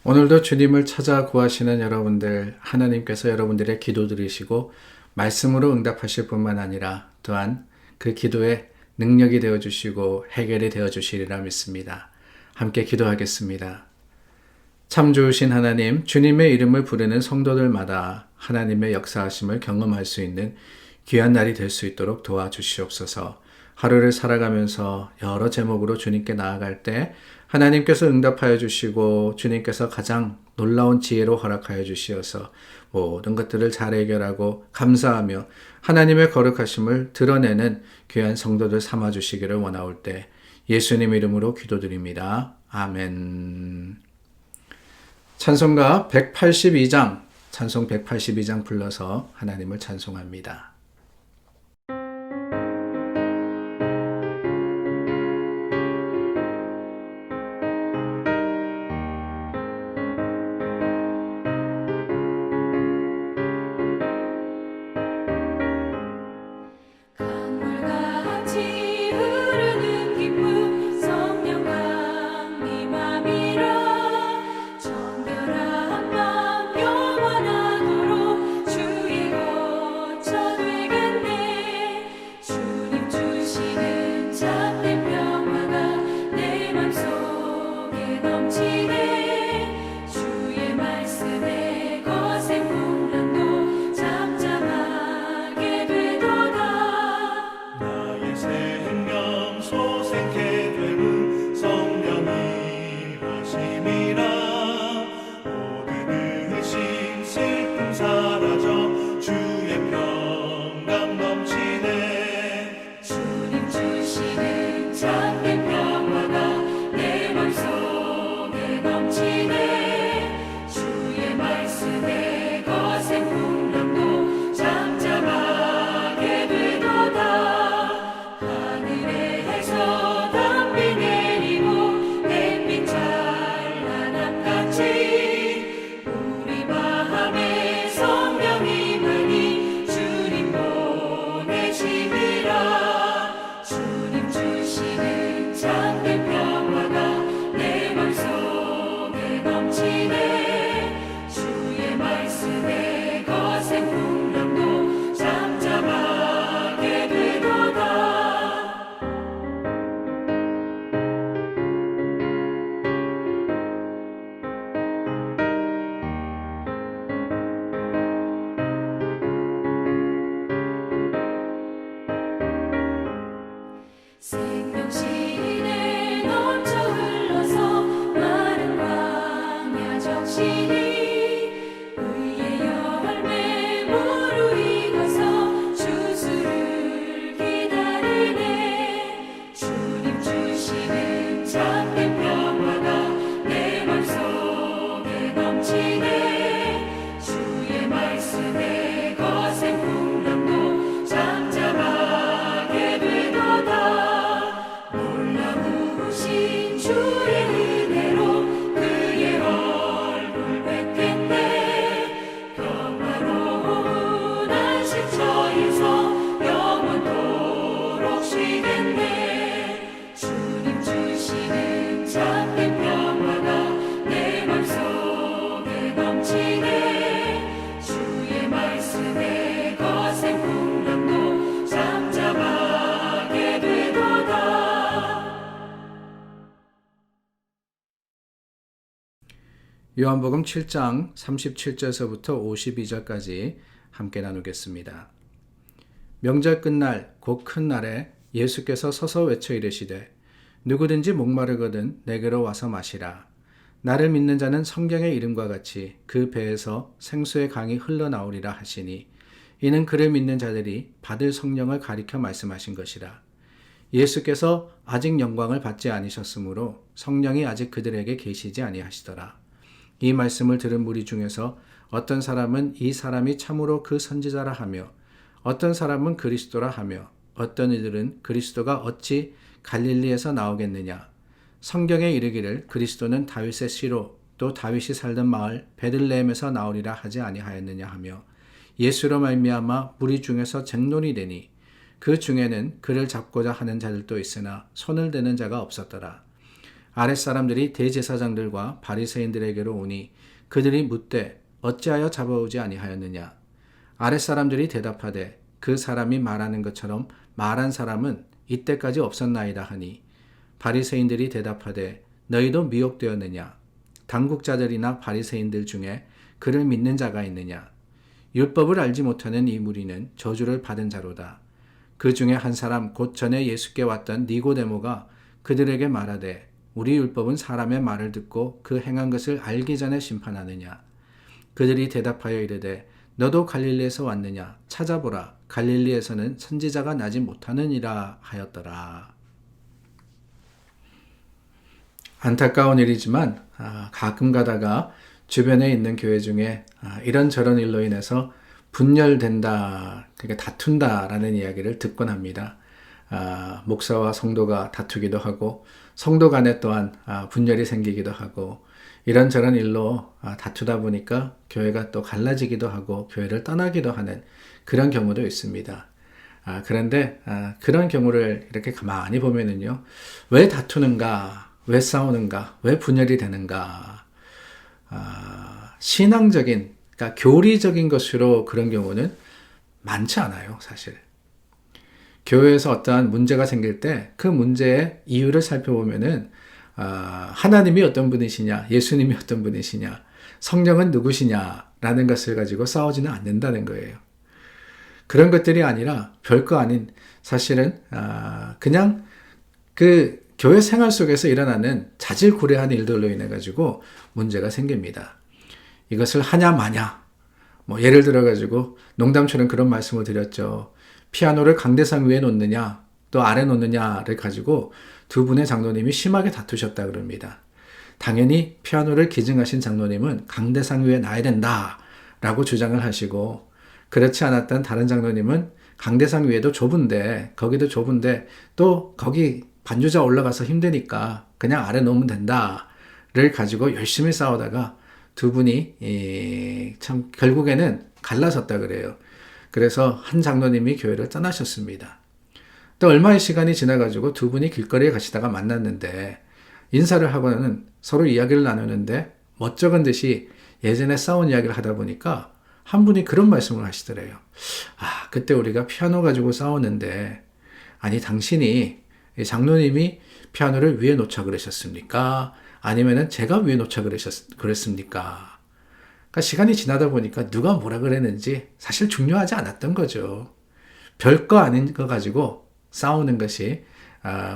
오늘도 주님을 찾아 구하시는 여러분들, 하나님께서 여러분들의 기도 들으시고 말씀으로 응답하실 뿐만 아니라 또한 그 기도에 능력이 되어 주시고 해결이 되어 주시리라 믿습니다. 함께 기도하겠습니다. 참 좋으신 하나님, 주님의 이름을 부르는 성도들마다 하나님의 역사하심을 경험할 수 있는 귀한 날이 될 수 있도록 도와주시옵소서. 하루를 살아가면서 여러 제목으로 주님께 나아갈 때 하나님께서 응답하여 주시고 주님께서 가장 놀라운 지혜로 허락하여 주시어서 모든 것들을 잘 해결하고 감사하며 하나님의 거룩하심을 드러내는 귀한 성도들 삼아 주시기를 원하올 때 예수님 이름으로 기도드립니다. 아멘. 찬송가 182장, 찬송 182장 불러서 하나님을 찬송합니다. 강물같이 흐르는 기쁨 성령 강림함이라 정결한 맘 영원하도록 주의 거처 되겠네. 주님 주시는 참된 평화가 내 맘속에 넘치네. 주의 말씀에 거센 풍랑도 잠잠하게 되도다. 나의 생명 소생케 되는 성령이 하심이라. 모든 의심 슬픔 사라져 주의 평강 넘치네. 주님 주시는 참된 평화가 내 맘속에 넘치네. 주의 말씀에 거센 풍랑도 잠잠하게 되도다. 하늘에서 담비 내리고 햇빛 찬란함같이 우리 마음에 성령이 많이 주님 보내심이라. 주님 주시는 참된 평화가 내 맘속에 넘치네. 주의 말씀에 거센 풍랑도 잠잠하게 되도다. 생명신에 넘쳐 흘러서 마른 광야 적시니 의의 열매 무르익어서 주수를 기다리네. 주님 주시는 참된 평화가 내 맘속에 넘치네. 주의 말씀에 거센 풍랑도 잠잠하게 되도다. 놀라우신 주의 은혜로 그의 얼굴 뵙겠네. 평화로운 안식처에서 영원토록 쉬겠네. 주님 주시는 참된 평화가 내 맘속에 넘치네. 주의 말씀에 거센 풍랑도 잠잠하게 되도다. 요한복음 7장 37절에서부터 52절까지 함께 나누겠습니다. 명절 끝날 곧 큰 날에 예수께서 서서 외쳐 이르시되 누구든지 목마르거든 내게로 와서 마시라. 나를 믿는 자는 성경의 이름과 같이 그 배에서 생수의 강이 흘러나오리라 하시니 이는 그를 믿는 자들이 받을 성령을 가리켜 말씀하신 것이라. 예수께서 아직 영광을 받지 아니셨으므로 성령이 아직 그들에게 계시지 아니하시더라. 이 말씀을 들은 무리 중에서 어떤 사람은 이 사람이 참으로 그 선지자라 하며 어떤 사람은 그리스도라 하며 어떤 이들은 그리스도가 어찌 갈릴리에서 나오겠느냐. 성경에 이르기를 그리스도는 다윗의 씨로 또 다윗이 살던 마을 베들레헴에서 나오리라 하지 아니하였느냐 하며 예수로 말미암아 무리 중에서 쟁론이 되니 그 중에는 그를 잡고자 하는 자들도 있으나 손을 대는 자가 없었더라. 아랫사람들이 대제사장들과 바리새인들에게로 오니 그들이 묻되 어찌하여 잡아오지 아니하였느냐. 아랫사람들이 대답하되 그 사람이 말하는 것처럼 말한 사람은 이때까지 없었나이다 하니 바리새인들이 대답하되 너희도 미혹되었느냐. 당국자들이나 바리새인들 중에 그를 믿는 자가 있느냐. 율법을 알지 못하는 이 무리는 저주를 받은 자로다. 그 중에 한 사람 곧 전에 예수께 왔던 니고데모가 그들에게 말하되 우리 율법은 사람의 말을 듣고 그 행한 것을 알기 전에 심판하느냐. 그들이 대답하여 이르되 너도 갈릴리에서 왔느냐. 찾아보라. 갈릴리에서는 선지자가 나지 못하느니라 하였더라. 안타까운 일이지만 가끔 가다가 주변에 있는 교회 중에 이런저런 일로 인해서 분열된다, 그러니까 다툰다라는 이야기를 듣곤 합니다. 목사와 성도가 다투기도 하고 성도 간에 또한 분열이 생기기도 하고 이런저런 일로 다투다 보니까 교회가 또 갈라지기도 하고 교회를 떠나기도 하는 그런 경우도 있습니다. 그런데 그런 경우를 이렇게 가만히 보면은요, 왜 다투는가, 왜 싸우는가, 왜 분열이 되는가, 신앙적인, 그러니까 교리적인 것으로 그런 경우는 많지 않아요, 사실. 교회에서 어떠한 문제가 생길 때 그 문제의 이유를 살펴보면은 하나님이 어떤 분이시냐, 예수님이 어떤 분이시냐, 성령은 누구시냐라는 것을 가지고 싸우지는 않는다는 거예요. 그런 것들이 아니라 별거 아닌, 사실은 그냥 그 교회 생활 속에서 일어나는 자질구레한 일들로 인해 가지고 문제가 생깁니다. 이것을 하냐 마냐, 뭐 예를 들어 가지고 농담처럼 그런 말씀을 드렸죠. 피아노를 강대상 위에 놓느냐 또 아래 놓느냐를 가지고 두 분의 장로님이 심하게 다투셨다 그럽니다. 당연히 피아노를 기증하신 장로님은 강대상 위에 놔야 된다라고 주장을 하시고, 그렇지 않았던 다른 장로님은 강대상 위에도 좁은데, 거기도 좁은데 또 거기 반주자 올라가서 힘드니까 그냥 아래 놓으면 된다를 가지고 열심히 싸우다가 두 분이 참 결국에는 갈라섰다 그래요. 그래서 한 장로님이 교회를 떠나셨습니다. 또 얼마의 시간이 지나가지고 두 분이 길거리에 가시다가 만났는데 인사를 하고는 서로 이야기를 나누는데 멋쩍은 듯이 예전에 싸운 이야기를 하다 보니까 한 분이 그런 말씀을 하시더래요. 그때 우리가 피아노 가지고 싸웠는데, 아니 당신이 장로님이 피아노를 위에 놓자 그러셨습니까? 아니면은 제가 위에 놓자 그랬습니까? 그러니까 시간이 지나다 보니까 누가 뭐라 그랬는지 사실 중요하지 않았던 거죠. 별거 아닌 거 가지고 싸우는 것이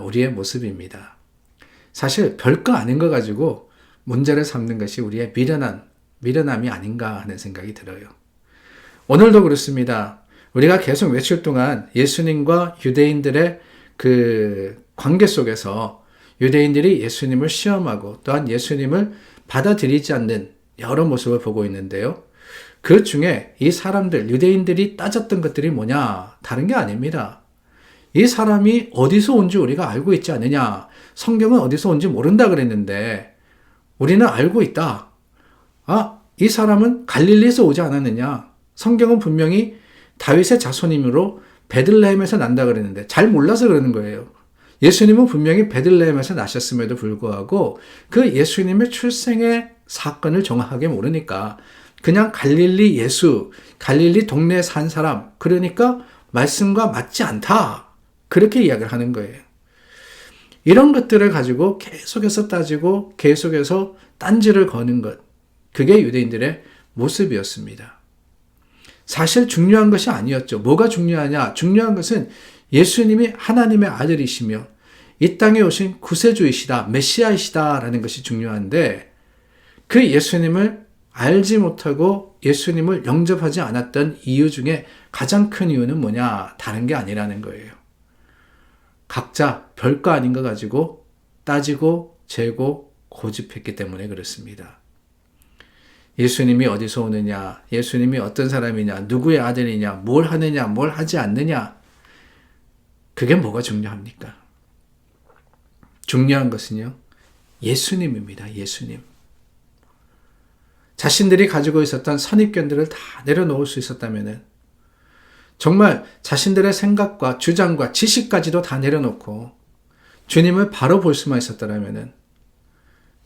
우리의 모습입니다. 사실 별거 아닌 거 가지고 문제를 삼는 것이 우리의 미련함이 아닌가 하는 생각이 들어요. 오늘도 그렇습니다. 우리가 계속 며칠 동안 예수님과 유대인들의 그 관계 속에서 유대인들이 예수님을 시험하고 또한 예수님을 받아들이지 않는 여러 모습을 보고 있는데요. 그 중에 이 사람들, 유대인들이 따졌던 것들이 뭐냐? 다른 게 아닙니다. 이 사람이 어디서 온지 우리가 알고 있지 않느냐? 성경은 어디서 온지 모른다 그랬는데 우리는 알고 있다. 이 사람은 갈릴리에서 오지 않았느냐? 성경은 분명히 다윗의 자손이므로 베들레헴에서 난다 그랬는데 잘 몰라서 그러는 거예요. 예수님은 분명히 베들레헴에서 나셨음에도 불구하고 그 예수님의 출생의 사건을 정확하게 모르니까 그냥 갈릴리 예수, 갈릴리 동네에 산 사람, 그러니까 말씀과 맞지 않다, 그렇게 이야기를 하는 거예요. 이런 것들을 가지고 계속해서 따지고 계속해서 딴지를 거는 것, 그게 유대인들의 모습이었습니다. 사실 중요한 것이 아니었죠. 뭐가 중요하냐? 중요한 것은 예수님이 하나님의 아들이시며 이 땅에 오신 구세주이시다, 메시아이시다라는 것이 중요한데, 그 예수님을 알지 못하고 예수님을 영접하지 않았던 이유 중에 가장 큰 이유는 뭐냐? 다른 게 아니라는 거예요. 각자 별거 아닌 거 가지고 따지고 재고 고집했기 때문에 그렇습니다. 예수님이 어디서 오느냐, 예수님이 어떤 사람이냐, 누구의 아들이냐, 뭘 하느냐, 뭘 하지 않느냐, 그게 뭐가 중요합니까? 중요한 것은요, 예수님입니다. 예수님. 자신들이 가지고 있었던 선입견들을 다 내려놓을 수 있었다면, 정말 자신들의 생각과 주장과 지식까지도 다 내려놓고 주님을 바로 볼 수만 있었더라면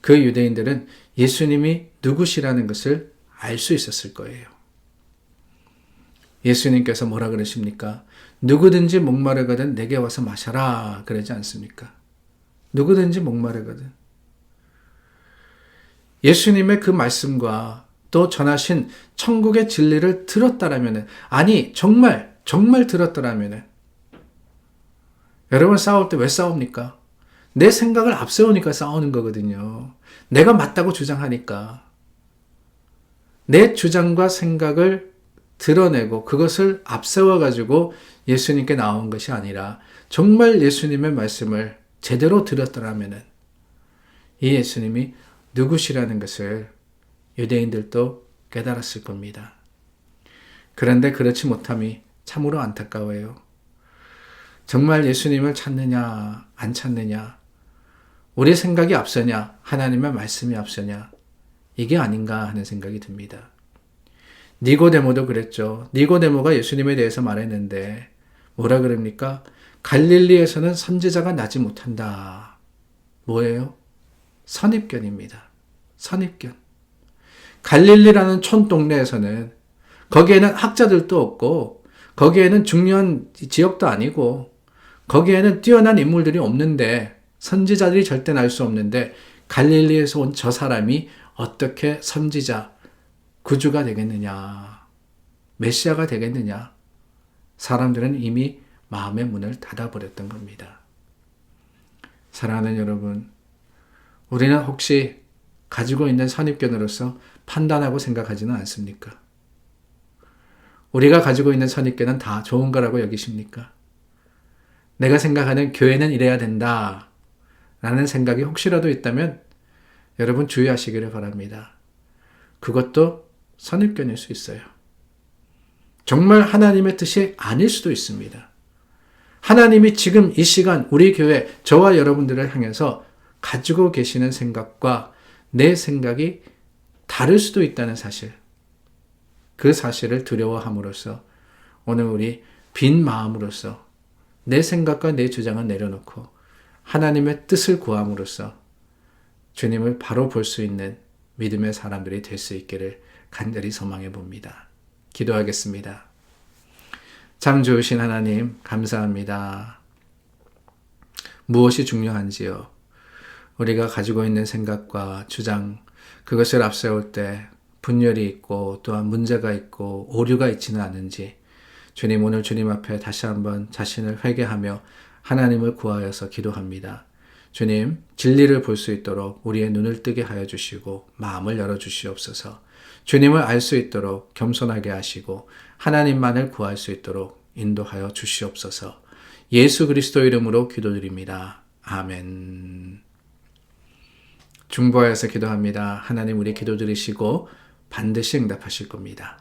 그 유대인들은 예수님이 누구시라는 것을 알 수 있었을 거예요. 예수님께서 뭐라 그러십니까? 누구든지 목마르거든 내게 와서 마셔라 그러지 않습니까? 누구든지 목마르거든. 예수님의 그 말씀과 또 전하신 천국의 진리를 들었다라면, 아니 정말 들었더라면, 여러분 싸울 때 왜 싸웁니까? 내 생각을 앞세우니까 싸우는 거거든요. 내가 맞다고 주장하니까. 내 주장과 생각을 드러내고 그것을 앞세워가지고 예수님께 나온 것이 아니라 정말 예수님의 말씀을 제대로 들었더라면 이 예수님이 누구시라는 것을 유대인들도 깨달았을 겁니다. 그런데 그렇지 못함이 참으로 안타까워요. 정말 예수님을 찾느냐 안 찾느냐, 우리 생각이 앞서냐 하나님의 말씀이 앞서냐, 이게 아닌가 하는 생각이 듭니다. 니고데모도 그랬죠. 니고데모가 예수님에 대해서 말했는데 뭐라 그럽니까? 갈릴리에서는 선지자가 나지 못한다. 뭐예요? 선입견입니다. 선입견. 갈릴리라는 촌동네에서는 거기에는 학자들도 없고 거기에는 중요한 지역도 아니고 거기에는 뛰어난 인물들이 없는데, 선지자들이 절대 날 수 없는데 갈릴리에서 온 저 사람이 어떻게 선지자, 구주가 되겠느냐, 메시아가 되겠느냐. 사람들은 이미 마음의 문을 닫아버렸던 겁니다. 사랑하는 여러분, 우리는 혹시 가지고 있는 선입견으로서 판단하고 생각하지는 않습니까? 우리가 가지고 있는 선입견은 다 좋은 거라고 여기십니까? 내가 생각하는 교회는 이래야 된다 라는 생각이 혹시라도 있다면 여러분 주의하시기를 바랍니다. 그것도 선입견일 수 있어요. 정말 하나님의 뜻이 아닐 수도 있습니다. 하나님이 지금 이 시간 우리 교회, 저와 여러분들을 향해서 가지고 계시는 생각과 내 생각이 다를 수도 있다는 사실, 그 사실을 두려워함으로써 오늘 우리 빈 마음으로써 내 생각과 내 주장을 내려놓고 하나님의 뜻을 구함으로써 주님을 바로 볼 수 있는 믿음의 사람들이 될 수 있기를 간절히 소망해 봅니다. 기도하겠습니다. 참 좋으신 하나님, 감사합니다. 무엇이 중요한지요? 우리가 가지고 있는 생각과 주장, 그것을 앞세울 때 분열이 있고 또한 문제가 있고 오류가 있지는 않은지, 주님, 오늘 주님 앞에 다시 한번 자신을 회개하며 하나님을 구하여서 기도합니다. 주님, 진리를 볼 수 있도록 우리의 눈을 뜨게 하여 주시고 마음을 열어 주시옵소서. 주님을 알 수 있도록 겸손하게 하시고 하나님만을 구할 수 있도록 인도하여 주시옵소서. 예수 그리스도 이름으로 기도드립니다. 아멘. 중보하여서 기도합니다. 하나님, 우리 기도 들으시고 반드시 응답하실 겁니다.